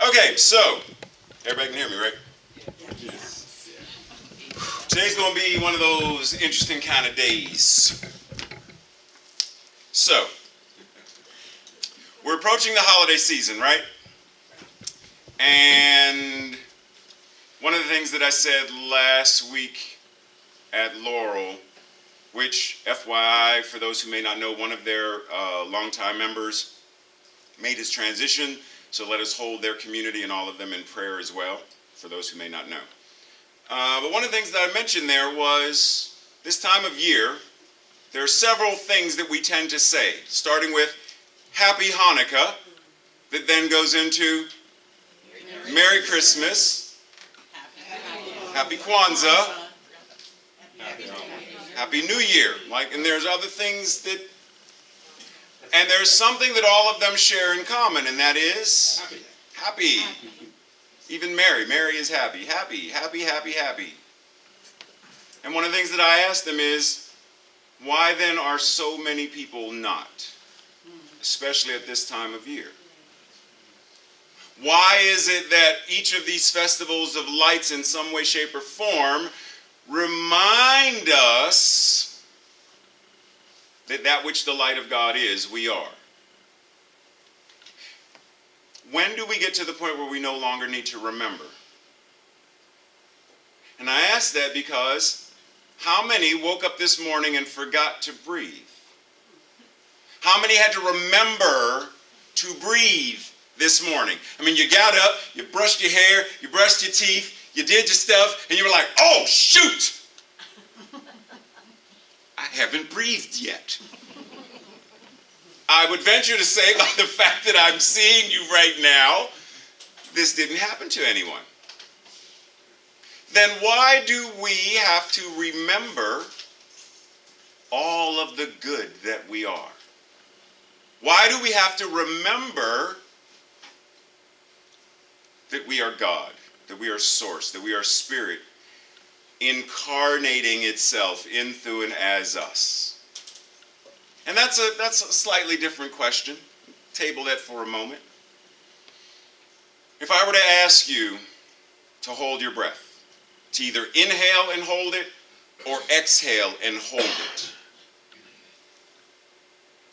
Okay, so, everybody can hear me, right? Today's going to be one of those interesting kind of days. So, we're approaching the holiday season, right? And one of the things that I said last week at Laurel, which, FYI, for those who may not know, one of their longtime members made his transition, so let us hold their community and all of them in prayer as well, for those who may not know. But one of the things that I mentioned there was, this time of year, there are several things that we tend to say, starting with Happy Hanukkah, that then goes into Merry Christmas, Happy Kwanzaa, Happy New Year. And there's other things that, and there's something that all of them share in common, and that is happy. Even Mary. Mary is happy. Happy, happy, happy, happy. And one of the things that I asked them is, why then are so many people not? Especially at this time of year. Why is it that each of these festivals of lights in some way, shape, or form remind us that that which the light of God is, we are? When do we get to the point where we no longer need to remember? And I ask that because how many woke up this morning and forgot to breathe? How many had to remember to breathe this morning? I mean, you got up, you brushed your hair, you brushed your teeth, you did your stuff, and you were like, oh, shoot! I haven't breathed yet. I would venture to say, by the fact that I'm seeing you right now, this didn't happen to anyone. Then why do we have to remember all of the good that we are? Why do we have to remember that we are God, that we are source, that we are spirit, incarnating itself in, through, and as us? And that's a slightly different question. Table that for a moment. If I were to ask you to hold your breath, to either inhale and hold it or exhale and hold it,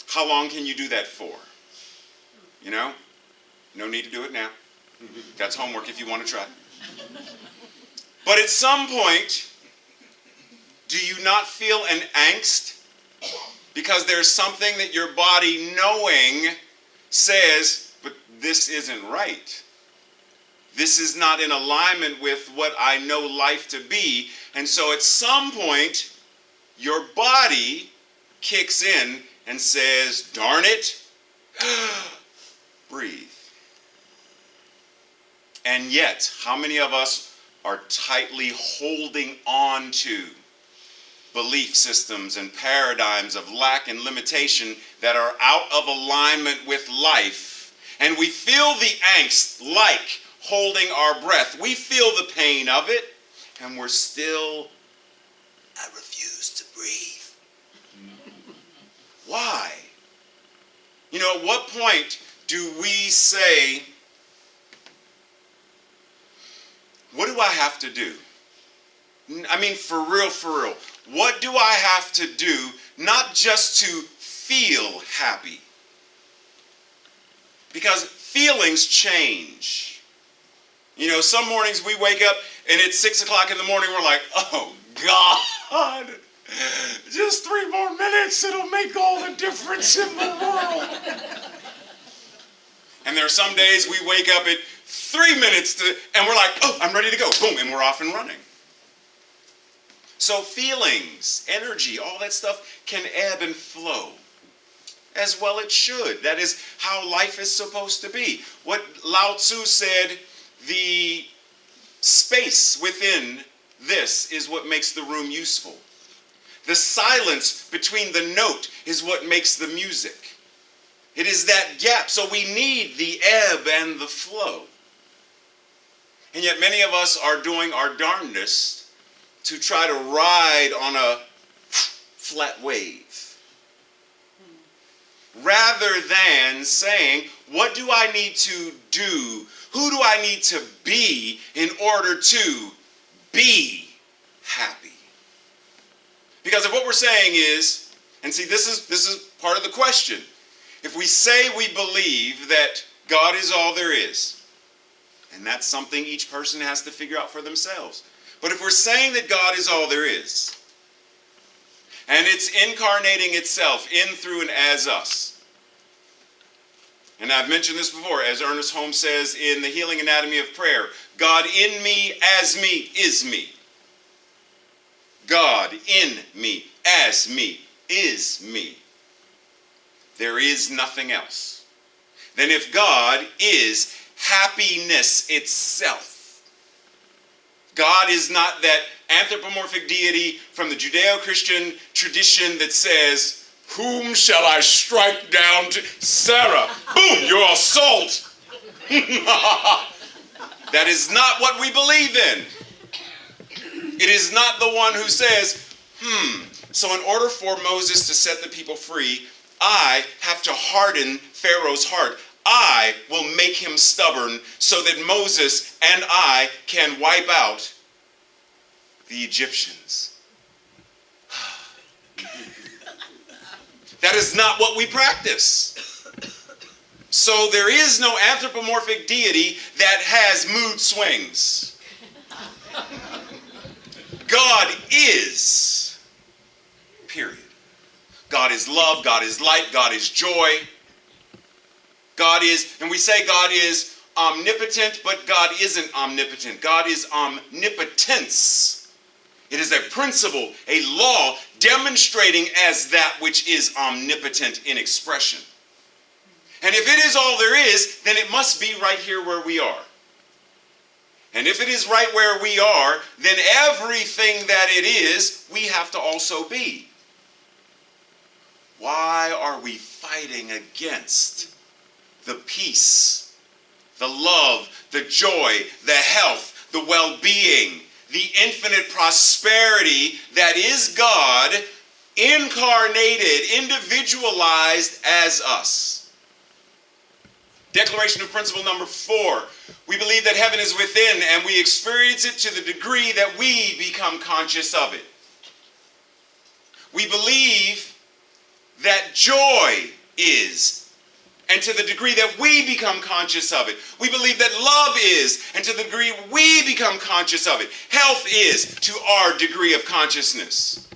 how long can you do that for? You know? No need to do it now. That's homework if you want to try. But at some point, do you not feel an angst? Because there's something that your body knowing says, but this isn't right. This is not in alignment with what I know life to be. And so at some point, your body kicks in and says, darn it, breathe. And yet, how many of us are tightly holding on to belief systems and paradigms of lack and limitation that are out of alignment with life, and we feel the angst like holding our breath. We feel the pain of it, and we're still, I refuse to breathe. Why? You know, at what point do we say, what do I have to do? I mean, for real, for real. What do I have to do, not just to feel happy? Because feelings change. You know, some mornings we wake up and it's 6 o'clock in the morning, we're like, oh God, just 3 more minutes, it'll make all the difference in the world. And there are some days we wake up at 3 minutes and we're like, oh, I'm ready to go. Boom, and we're off and running. So feelings, energy, all that stuff can ebb and flow. As well it should. That is how life is supposed to be. What Lao Tzu said, the space within this is what makes the room useful. The silence between the note is what makes the music. It is that gap. So we need the ebb and the flow. And yet many of us are doing our darndest to try to ride on a flat wave. Rather than saying, what do I need to do? Who do I need to be in order to be happy? Because if what we're saying is, and see, this is part of the question. If we say we believe that God is all there is, and that's something each person has to figure out for themselves. But if we're saying that God is all there is, and it's incarnating itself in, through, and as us, and I've mentioned this before, as Ernest Holmes says in The Healing Anatomy of Prayer, God in me, as me, is me. God in me, as me, is me. There is nothing else. Then if God is happiness itself, God is not that anthropomorphic deity from the Judeo-Christian tradition that says, whom shall I strike down to? Sarah, boom, you're a salt. That is not what we believe in. It is not the one who says, so in order for Moses to set the people free, I have to harden Pharaoh's heart. I will make him stubborn so that Moses and I can wipe out the Egyptians. That is not what we practice. So there is no anthropomorphic deity that has mood swings. God is, period. God is love, God is light, God is joy. God is, and we say God is omnipotent, but God isn't omnipotent. God is omnipotence. It is a principle, a law, demonstrating as that which is omnipotent in expression. And if it is all there is, then it must be right here where we are. And if it is right where we are, then everything that it is, we have to also be. Why are we fighting against the peace, the love, the joy, the health, the well-being, the infinite prosperity that is God, incarnated, individualized as us? Declaration of principle number 4. We believe that heaven is within, and we experience it to the degree that we become conscious of it. We believe that joy is, and to the degree that we become conscious of it. We believe that love is, and to the degree we become conscious of it. Health is, to our degree of consciousness.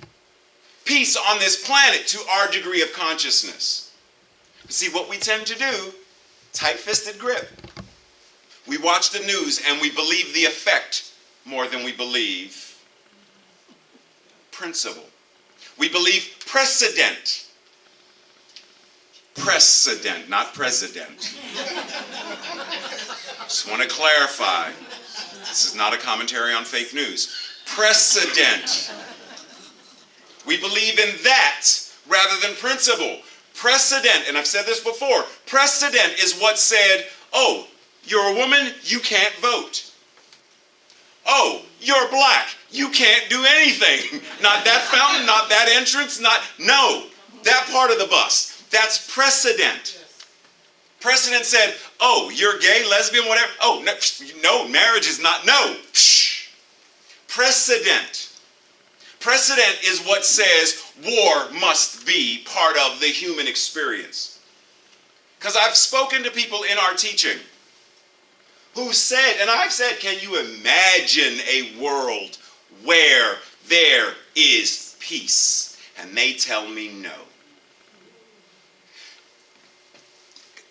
Peace on this planet, to our degree of consciousness. See, what we tend to do, tight-fisted grip. We watch the news and we believe the effect more than we believe principle. We believe precedent. Precedent, not president. Just want to clarify. This is not a commentary on fake news. Precedent. We believe in that rather than principle. Precedent, and I've said this before, precedent is what said, oh, you're a woman, you can't vote. Oh, you're black, you can't do anything. Not that fountain, not that entrance, no, that part of the bus. That's precedent. Precedent said, oh, you're gay, lesbian, whatever. Oh, no, marriage is not, no. Precedent. Precedent is what says war must be part of the human experience. Because I've spoken to people in our teaching who said, and I've said, can you imagine a world where there is peace? And they tell me no.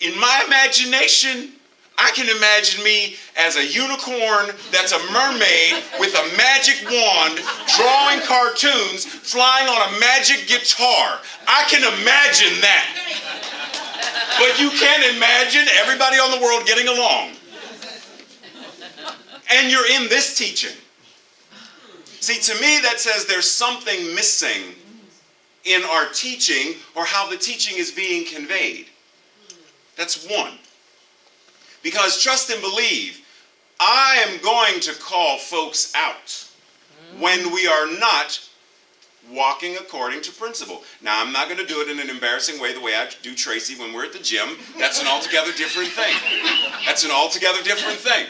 In my imagination, I can imagine me as a unicorn that's a mermaid with a magic wand, drawing cartoons, flying on a magic guitar. I can imagine that. But you can't imagine everybody on the world getting along. And you're in this teaching. See, to me that says there's something missing in our teaching or how the teaching is being conveyed. That's one. Because trust and believe, I am going to call folks out when we are not walking according to principle. Now, I'm not going to do it in an embarrassing way the way I do Tracy when we're at the gym. That's an altogether different thing. That's an altogether different thing.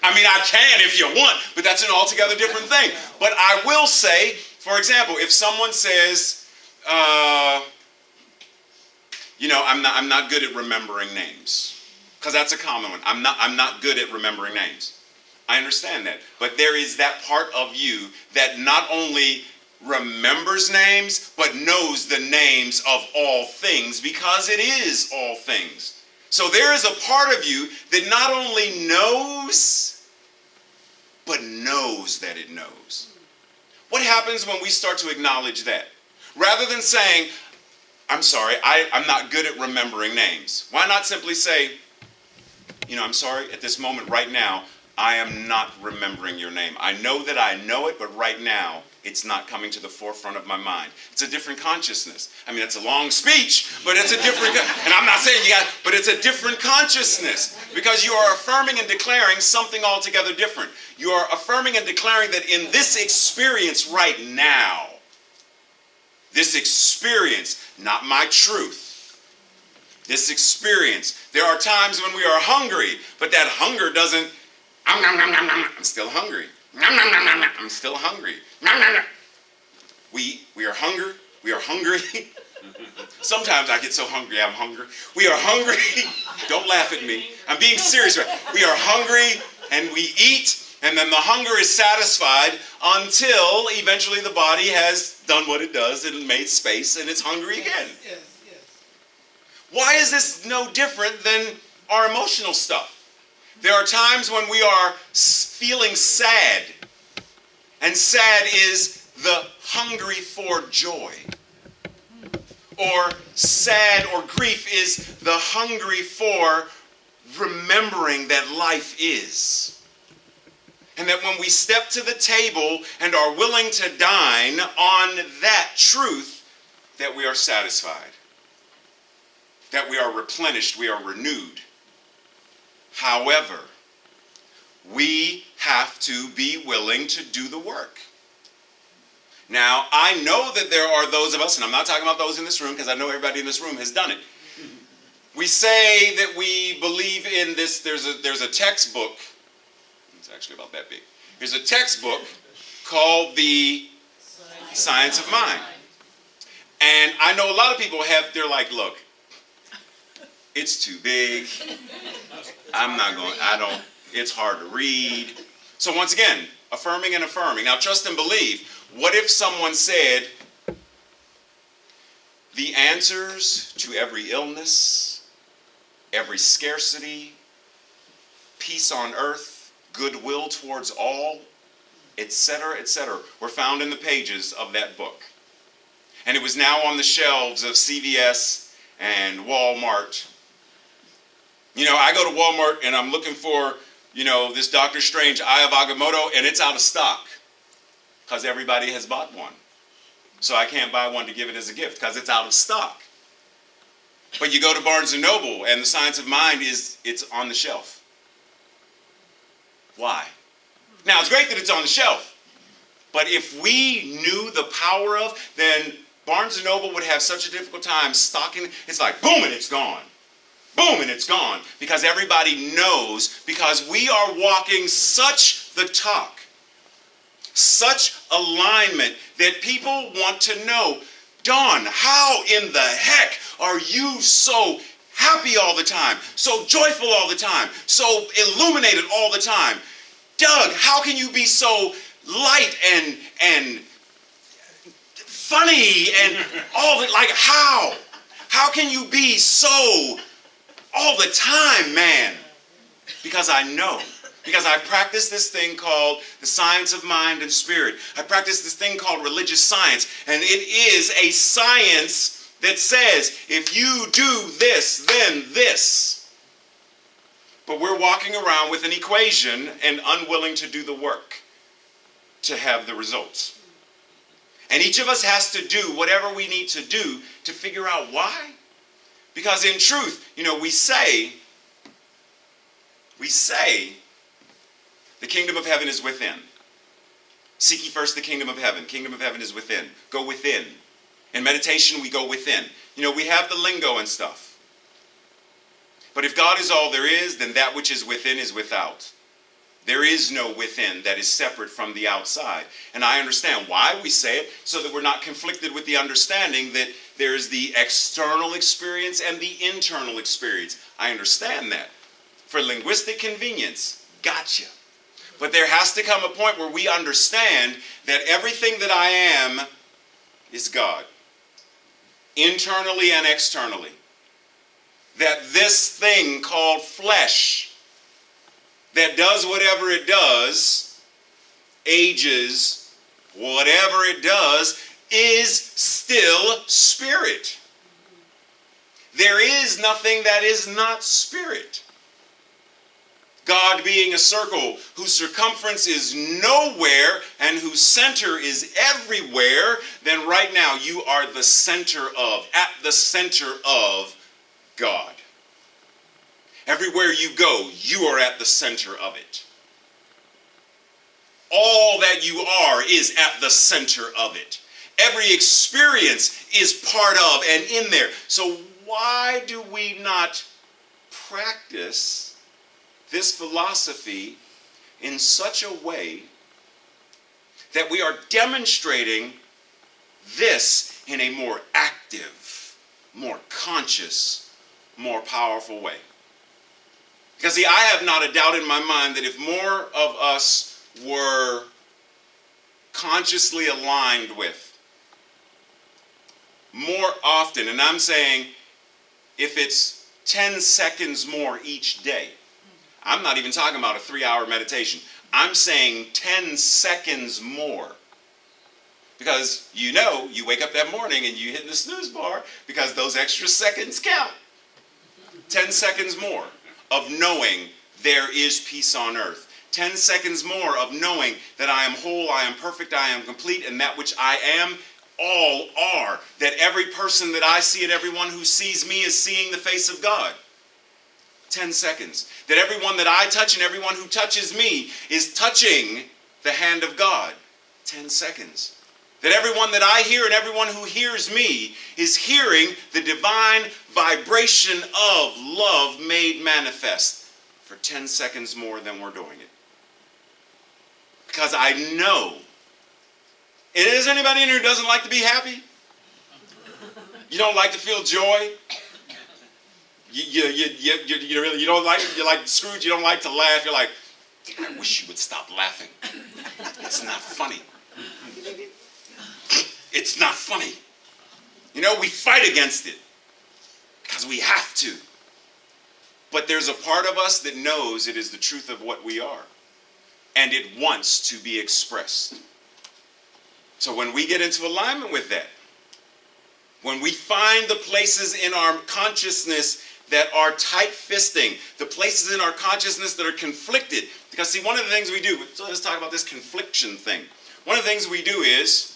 I mean, I can if you want, but that's an altogether different thing. But I will say, for example, if someone says, I'm not good at remembering names, because that's a common one. I'm not good at remembering names. I understand that. But there is that part of you that not only remembers names, but knows the names of all things, because it is all things. So there is a part of you that not only knows, but knows that it knows. What happens when we start to acknowledge that? Rather than saying, I'm sorry, I'm not good at remembering names. Why not simply say, I'm sorry, at this moment right now, I am not remembering your name. I know that I know it, but right now, it's not coming to the forefront of my mind. It's a different consciousness. I mean, it's a long speech, but it's a different, and I'm not saying but it's a different consciousness, because you are affirming and declaring something altogether different. You are affirming and declaring that in this experience right now, this experience, not my truth, this experience, there are times when we are hungry, but that hunger doesn't, I'm still hungry. I'm still hungry. We are hungry. We are hungry. Sometimes I get so hungry, I'm hungry. We are hungry. Don't laugh at me. I'm being serious. We are hungry and we eat, and then the hunger is satisfied until eventually the body has done what it does and made space and it's hungry again. Yes. Why is this no different than our emotional stuff? There are times when we are feeling sad, and sad is the hungry for joy. Or sad or grief is the hungry for remembering that life is. And that when we step to the table and are willing to dine on that truth, that we are satisfied, that we are replenished, we are renewed. However, we have to be willing to do the work. Now, I know that there are those of us, and I'm not talking about those in this room, because I know everybody in this room has done it. We say that we believe in this. There's a textbook. It's actually about that big. There's a textbook called The Science of Mind. And I know a lot of people they're like, look, it's too big. It's hard to read. So once again, affirming and affirming. Now trust and believe. What if someone said, the answers to every illness, every scarcity, peace on earth, goodwill towards all, etc., were found in the pages of that book. And it was now on the shelves of CVS and Walmart. I go to Walmart and I'm looking for, this Dr. Strange Eye of Agamotto, and it's out of stock because everybody has bought one. So I can't buy one to give it as a gift because it's out of stock. But you go to Barnes & Noble and the Science of Mind it's on the shelf. Why? Now, it's great that it's on the shelf, but if we knew the power of, then Barnes & Noble would have such a difficult time stocking. It's like, boom, and it's gone. Boom, and it's gone. Because everybody knows, because we are walking such the talk, such alignment, that people want to know, Dawn, how in the heck are you so happy all the time, so joyful all the time, so illuminated all the time? Doug, how can you be so light and funny and all that? Like, how? How can you be so all the time, man? Because I know. Because I practice this thing called the science of mind and spirit. I practice this thing called religious science. And it is a science that says, if you do this, then this. But we're walking around with an equation and unwilling to do the work to have the results. And each of us has to do whatever we need to do to figure out why. Because in truth, we say, the kingdom of heaven is within. Seek ye first the kingdom of heaven. Kingdom of heaven is within. Go within. In meditation, we go within. You know, we have the lingo and stuff. But if God is all there is, then that which is within is without. There is no within that is separate from the outside. And I understand why we say it, so that we're not conflicted with the understanding that there's the external experience and the internal experience. I understand that. For linguistic convenience, gotcha. But there has to come a point where we understand that everything that I am is God. Internally and externally. That this thing called flesh, that does whatever it does, ages, whatever it does, is still spirit. There is nothing that is not spirit. God being a circle whose circumference is nowhere and whose center is everywhere, then right now you are the center of, at the center of God. Everywhere you go, you are at the center of it. All that you are is at the center of it. Every experience is part of and in there. So why do we not practice this philosophy in such a way that we are demonstrating this in a more active, more conscious, more powerful way? Because see, I have not a doubt in my mind that if more of us were consciously aligned with, more often, and I'm saying if it's 10 seconds more each day, I'm not even talking about a 3-hour meditation. I'm saying 10 seconds more. Because you know, you wake up that morning and you hit the snooze bar because those extra seconds count. 10 seconds more of knowing there is peace on earth. 10 seconds more of knowing that I am whole, I am perfect, I am complete, and that which I am, all are. That every person that I see and everyone who sees me is seeing the face of God. 10 seconds. That everyone that I touch and everyone who touches me is touching the hand of God. 10 seconds. That everyone that I hear and everyone who hears me is hearing the divine vibration of love made manifest for 10 seconds more than we're doing it. Because I know. Is anybody in here who doesn't like to be happy? You don't like to feel joy? You don't like, you're like Scrooge, you don't like to laugh. You're like, I wish you would stop laughing. It's not funny. It's not funny. You know, we fight against it because we have to. But there's a part of us that knows it is the truth of what we are. And it wants to be expressed. So when we get into alignment with that, when we find the places in our consciousness that are tight-fisting, the places in our consciousness that are conflicted. Because see, one of the things we do, so let's talk about this confliction thing. One of the things we do is,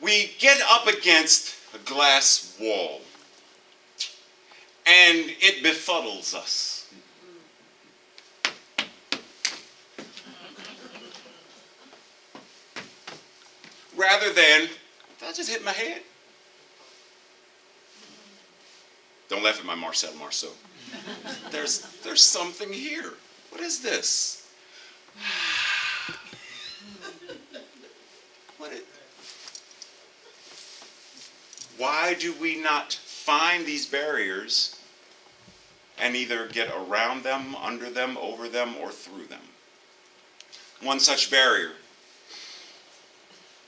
we get up against a glass wall, and it befuddles us. Rather than, did I just hit my head? Don't laugh at my Marcel Marceau. There's something here. What is this? Why do we not find these barriers and either get around them, under them, over them, or through them? One such barrier.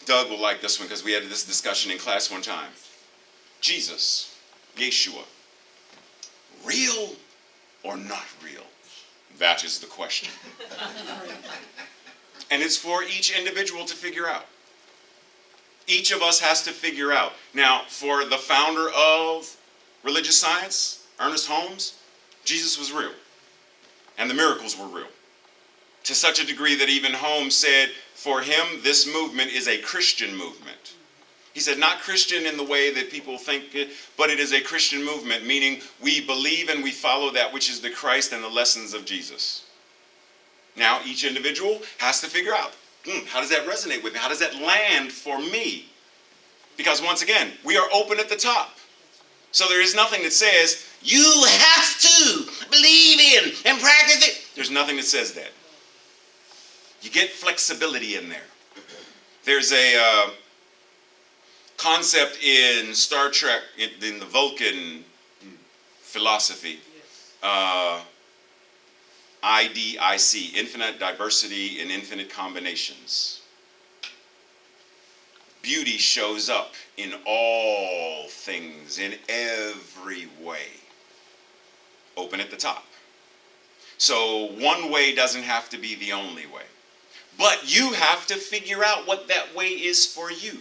Doug will like this one because we had this discussion in class one time. Jesus, Yeshua, real or not real? That is the question. And it's for each individual to figure out. Each of us has to figure out. Now, for the founder of religious science, Ernest Holmes, Jesus was real. And the miracles were real. To such a degree that even Holmes said, for him, this movement is a Christian movement. He said, not Christian in the way that people think it, but it is a Christian movement, meaning we believe and we follow that which is the Christ and the lessons of Jesus. Now each individual has to figure out, how does that resonate with me? How does that land for me? Because once again, we are open at the top. So there is nothing that says, you have to believe in and practice it. There's nothing that says that. You get flexibility in there. There's a concept in Star Trek, in the Vulcan philosophy, IDIC, infinite diversity and infinite combinations. Beauty shows up in all things, in every way. Open at the top. So one way doesn't have to be the only way. But you have to figure out what that way is for you.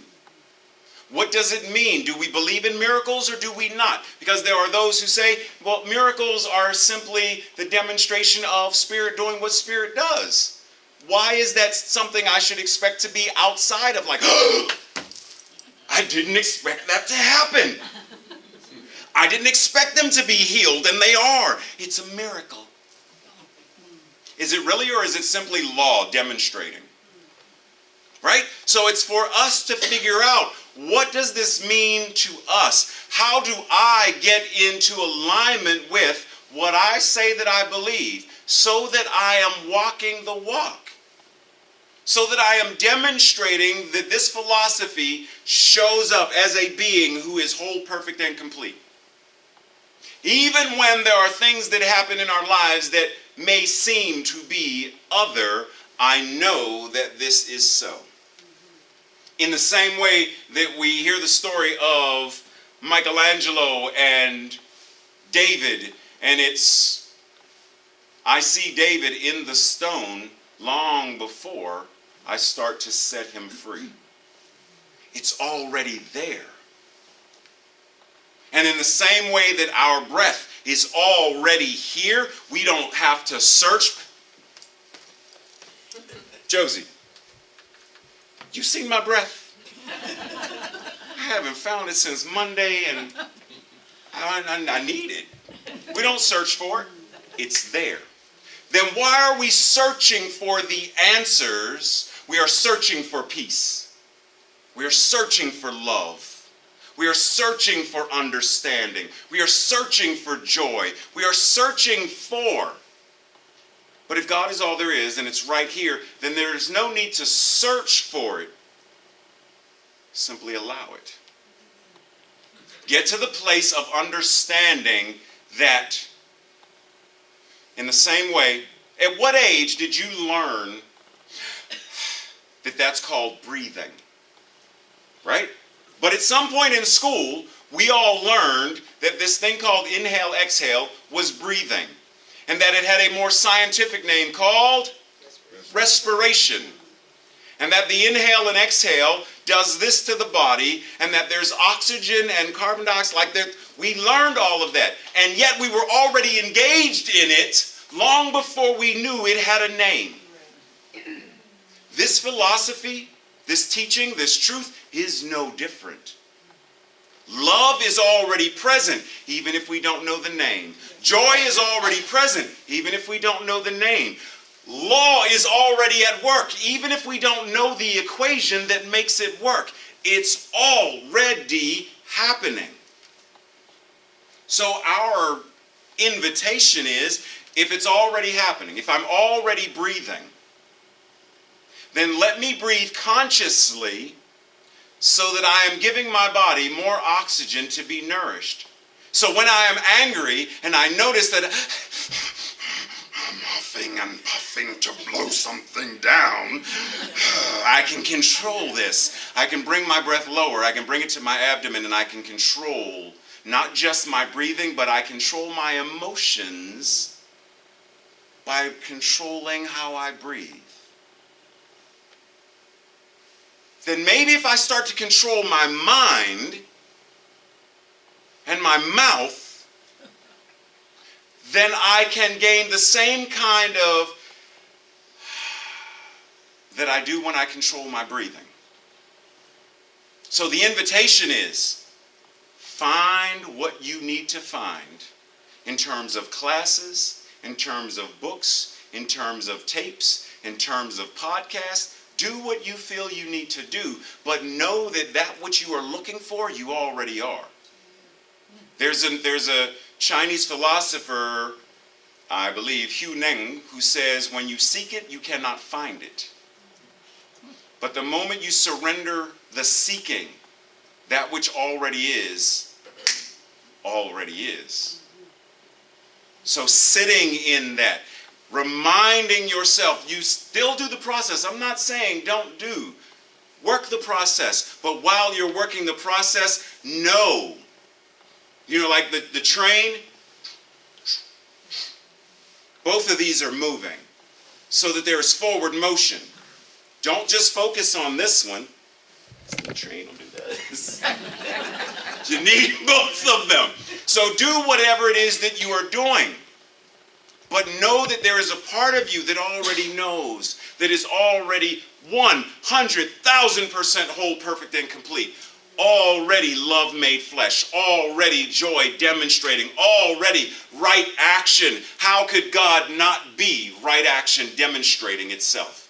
What does it mean? Do we believe in miracles or do we not? Because there are those who say, well, miracles are simply the demonstration of Spirit doing what Spirit does. Why is that something I should expect to be outside of, like, I didn't expect that to happen. I didn't expect them to be healed, and they are. It's a miracle. Is it really, or is it simply law demonstrating? Right? So it's for us to figure out, what does this mean to us? How do I get into alignment with what I say that I believe, so that I am walking the walk? So that I am demonstrating that this philosophy shows up as a being who is whole, perfect, and complete. Even when there are things that happen in our lives that may seem to be other, I know that this is so. In the same way that we hear the story of Michelangelo and David, and it's, I see David in the stone long before I start to set him free. It's already there. And in the same way that our breath is already here, we don't have to search. Josie, you seen my breath? I haven't found it since Monday, and I need it. We don't search for it. It's there. Then why are we searching for the answers? We are searching for peace. We are searching for love. We are searching for understanding. We are searching for joy. We are searching for. But if God is all there is, and it's right here, then there is no need to search for it. Simply allow it. Get to the place of understanding that, in the same way, at what age did you learn that that's called breathing? Right? But at some point in school, we all learned that this thing called inhale, exhale was breathing. And that it had a more scientific name called respiration. And that the inhale and exhale does this to the body, and that there's oxygen and carbon dioxide, like that. We learned all of that. And yet we were already engaged in it long before we knew it had a name. This philosophy, this teaching, this truth is no different. Love is already present, even if we don't know the name. Joy is already present, even if we don't know the name. Law is already at work, even if we don't know the equation that makes it work. It's already happening. So our invitation is, if it's already happening, if I'm already breathing, then let me breathe consciously so that I am giving my body more oxygen to be nourished. So when I am angry and I notice that I'm huffing and puffing to blow something down, I can control this. I can bring my breath lower. I can bring it to my abdomen, and I can control not just my breathing, but I control my emotions by controlling how I breathe. Then maybe if I start to control my mind and my mouth, then I can gain the same kind of that I do when I control my breathing. So the invitation is, find what you need to find in terms of classes, in terms of books, in terms of tapes, in terms of podcasts. Do what you feel you need to do, but know that that which you are looking for, you already are. There's a Chinese philosopher, I believe, Hu Neng, who says, when you seek it, you cannot find it. But the moment you surrender the seeking, that which already is, already is. So sitting in that, reminding yourself, you still do the process. I'm not saying don't do. Work the process. But while you're working the process, know. You know, like the train, both of these are moving so that there is forward motion. Don't just focus on this one. The train will do this. You need both of them. So do whatever it is that you are doing. But know that there is a part of you that already knows, that is already 100,000% whole, perfect, and complete. Already love made flesh. Already joy demonstrating. Already right action. How could God not be right action demonstrating itself?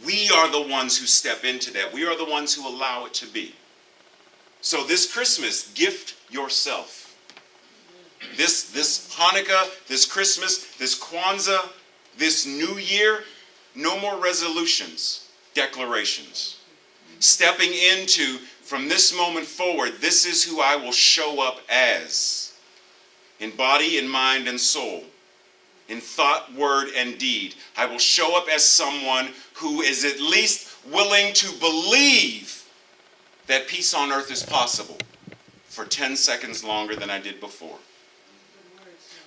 We are the ones who step into that. We are the ones who allow it to be. So this Christmas, gift yourself. This Hanukkah, this Christmas, this Kwanzaa, this New Year, no more resolutions, declarations. Stepping into, from this moment forward, this is who I will show up as. In body, in mind, and soul. In thought, word, and deed. I will show up as someone who is at least willing to believe that peace on earth is possible for 10 seconds longer than I did before.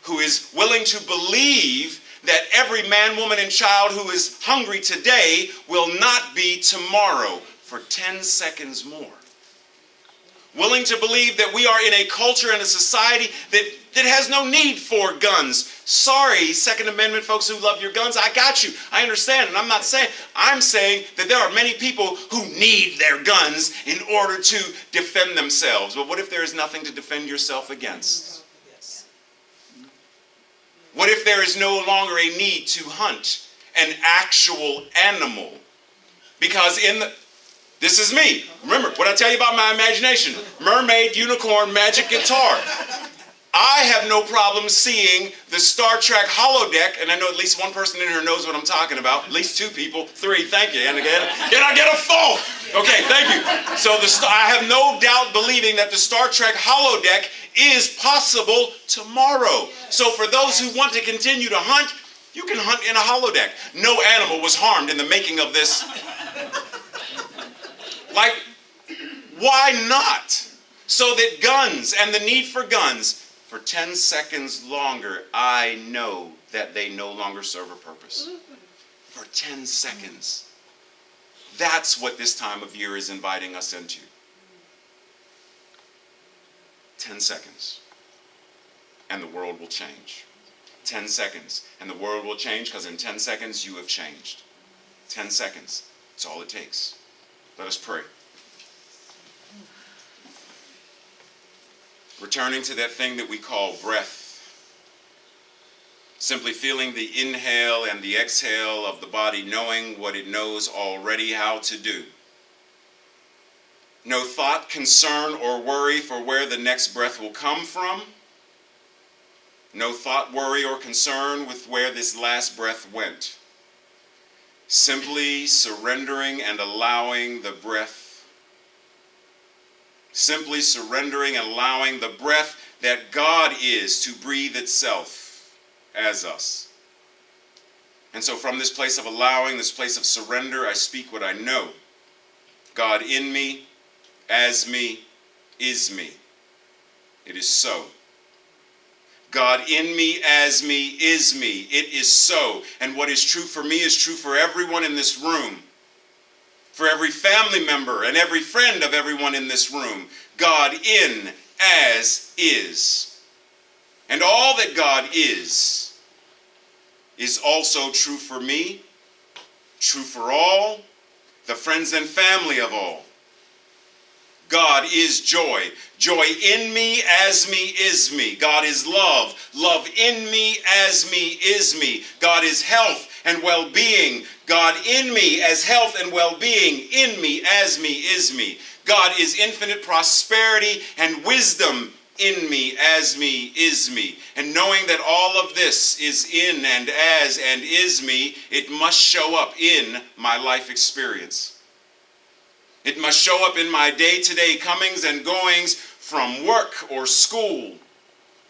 Who is willing to believe that every man, woman, and child who is hungry today will not be tomorrow for 10 seconds more. Willing to believe that we are in a culture and a society that has no need for guns. Sorry, Second Amendment folks who love your guns, I got you. I understand, and I'm saying that there are many people who need their guns in order to defend themselves. But what if there is nothing to defend yourself against? What if there is no longer a need to hunt an actual animal? Because this is me. Remember what I tell you about my imagination. Mermaid, unicorn, magic guitar. I have no problem seeing the Star Trek holodeck, and I know at least one person in here knows what I'm talking about. At least 2 people, 3, thank you. And again, can I get a 4? Okay, thank you. So I have no doubt believing that the Star Trek holodeck is possible tomorrow. So for those who want to continue to hunt, you can hunt in a holodeck. No animal was harmed in the making of this. Like, why not? So that guns and the need for guns, for 10 seconds longer, I know that they no longer serve a purpose. For 10 seconds. That's what this time of year is inviting us into. 10 seconds. And the world will change. 10 seconds. And the world will change because in 10 seconds you have changed. 10 seconds. That's all it takes. Let us pray. Returning to that thing that we call breath. Simply feeling the inhale and the exhale of the body, knowing what it knows already how to do. No thought, concern, or worry for where the next breath will come from. No thought, worry, or concern with where this last breath went. Simply surrendering and allowing the breath. Simply surrendering and allowing the breath that God is to breathe itself as us. And so from this place of allowing, this place of surrender, I speak what I know. God in me, as me, is me. It is so. God in me, as me, is me. It is so. And what is true for me is true for everyone in this room. For every family member and every friend of everyone in this room. God in, as is. And all that God is also true for me, true for all, the friends and family of all. God is joy. Joy in me, as me, is me. God is love. Love in me, as me, is me. God is health and well-being. God in me as health and well-being. In me, as me, is me. God is infinite prosperity and wisdom. In me, as me, is me. And knowing that all of this is in and as and is me, it must show up in my life experience. It must show up in my day-to-day comings and goings from work or school,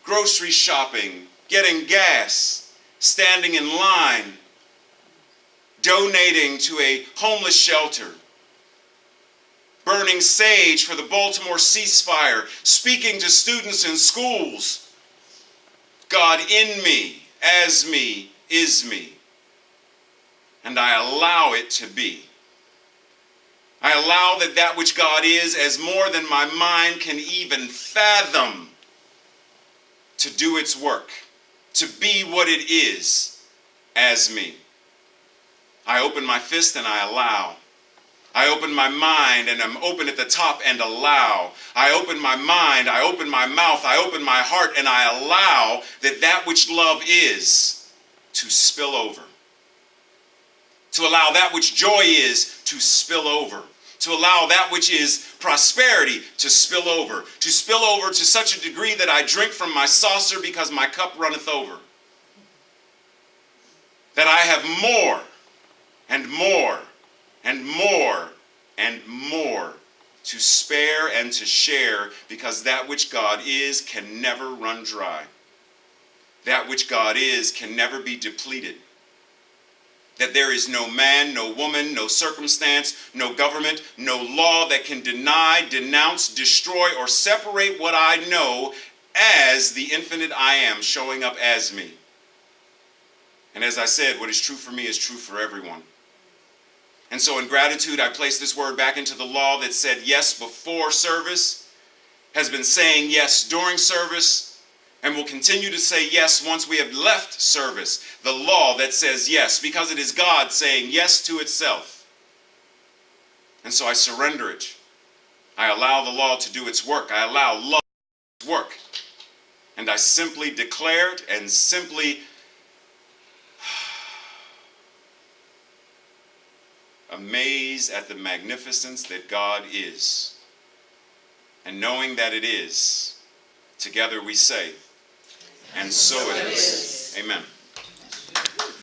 grocery shopping, getting gas, standing in line, donating to a homeless shelter, burning sage for the Baltimore ceasefire, speaking to students in schools. God in me, as me, is me. And I allow it to be. I allow that which God is as more than my mind can even fathom to do its work, to be what it is as me. I open my fist and I allow. I open my mind and I'm open at the top and allow. I open my mind, I open my mouth, I open my heart and I allow that which love is to spill over. To allow that which joy is to spill over. To allow that which is prosperity to spill over. To spill over to such a degree that I drink from my saucer because my cup runneth over. That I have more and more and more and more to spare and to share, because that which God is can never run dry. That which God is can never be depleted. That there is no man, no woman, no circumstance, no government, no law that can deny, denounce, destroy, or separate what I know as the infinite I am showing up as me. And as I said, what is true for me is true for everyone. And so in gratitude, I place this word back into the law that said yes before service, has been saying yes during service, and will continue to say yes once we have left service. The law that says yes, because it is God saying yes to itself. And so I surrender it. I allow the law to do its work. I allow love to do its work. And I simply declare it and simply amaze at the magnificence that God is. And knowing that it is, together we say, and so it is. Amen.